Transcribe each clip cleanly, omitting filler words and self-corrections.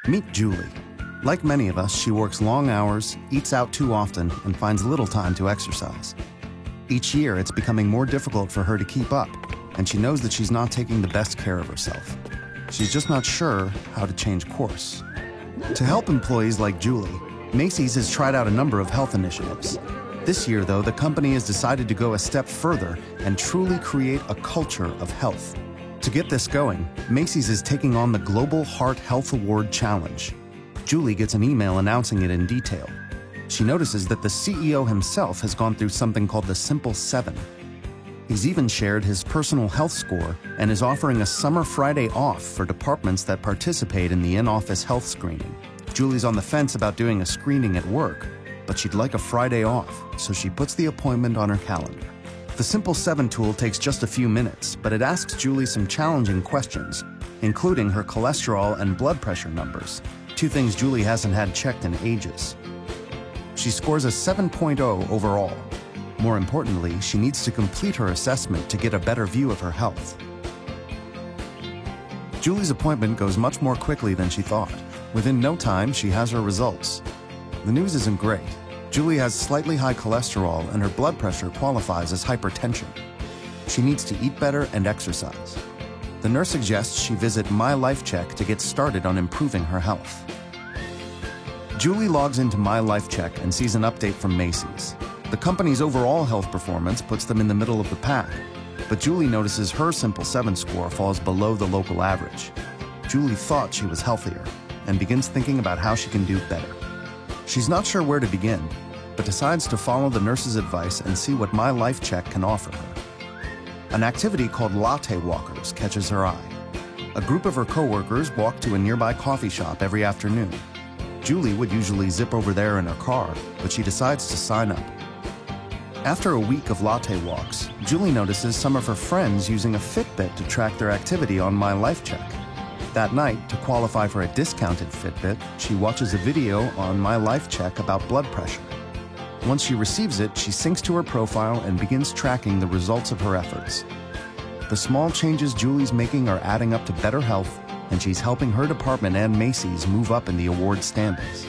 Meet Julie. Like many of us, she works long hours, eats out too often, and finds little time to exercise. Each year, it's becoming more difficult for her to keep up, and she knows that she's not taking the best care of herself. She's just not sure how to change course. To help employees like Julie, Macy's has tried out a number of health initiatives. This year, though, the company has decided to go a step further and truly create a culture of health. To get this going, Macy's is taking on the Global Heart Health Award Challenge. Julie gets an email announcing it in detail. She notices that the CEO himself has gone through something called the Simple 7. He's even shared his personal health score and is offering a summer Friday off for departments that participate in the in-office health screening. Julie's on the fence about doing a screening at work, but she'd like a Friday off, so she puts the appointment on her calendar. The Simple 7 tool takes just a few minutes, but it asks Julie some challenging questions, including her cholesterol and blood pressure numbers, two things Julie hasn't had checked in ages. She scores a 7.0 overall. More importantly, she needs to complete her assessment to get a better view of her health. Julie's appointment goes much more quickly than she thought. Within no time, she has her results. The news isn't great. Julie has slightly high cholesterol and her blood pressure qualifies as hypertension. She needs to eat better and exercise. The nurse suggests she visit MyLifeCheck to get started on improving her health. Julie logs into MyLifeCheck and sees an update from Macy's. The company's overall health performance puts them in the middle of the pack, but Julie notices her Simple 7 score falls below the local average. Julie thought she was healthier and begins thinking about how she can do better. She's not sure where to begin, but decides to follow the nurse's advice and see what MyLifeCheck can offer her. An activity called latte walkers catches her eye. A group of her coworkers walk to a nearby coffee shop every afternoon. Julie would usually zip over there in her car, but she decides to sign up. After a week of latte walks, Julie notices some of her friends using a Fitbit to track their activity on MyLifeCheck. That night, to qualify for a discounted Fitbit, she watches a video on MyLifeCheck about blood pressure. Once she receives it, she syncs to her profile and begins tracking the results of her efforts. The small changes Julie's making are adding up to better health, and she's helping her department and Macy's move up in the award standings.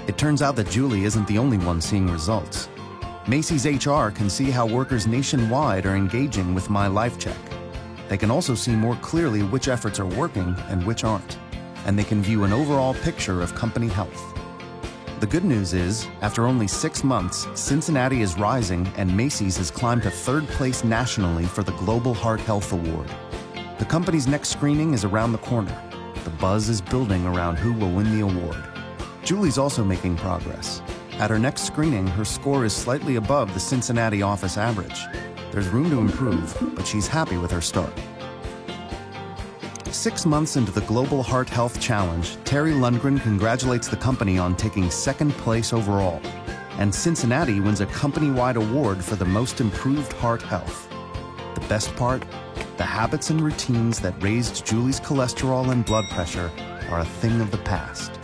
It turns out that Julie isn't the only one seeing results. Macy's HR can see how workers nationwide are engaging with MyLifeCheck. They can also see more clearly which efforts are working and which aren't, and they can view an overall picture of company health. The good news is, after only 6 months, Cincinnati is rising and Macy's has climbed to 3rd place nationally for the Global Heart Health Award. The company's next screening is around the corner. The buzz is building around who will win the award. Julie's also making progress. At her next screening, her score is slightly above the Cincinnati office average. There's room to improve, but she's happy with her start. 6 months into the Global Heart Health Challenge, Terry Lundgren congratulates the company on taking 2nd place overall, and Cincinnati wins a company-wide award for the most improved heart health. The best part? The habits and routines that raised Julie's cholesterol and blood pressure are a thing of the past.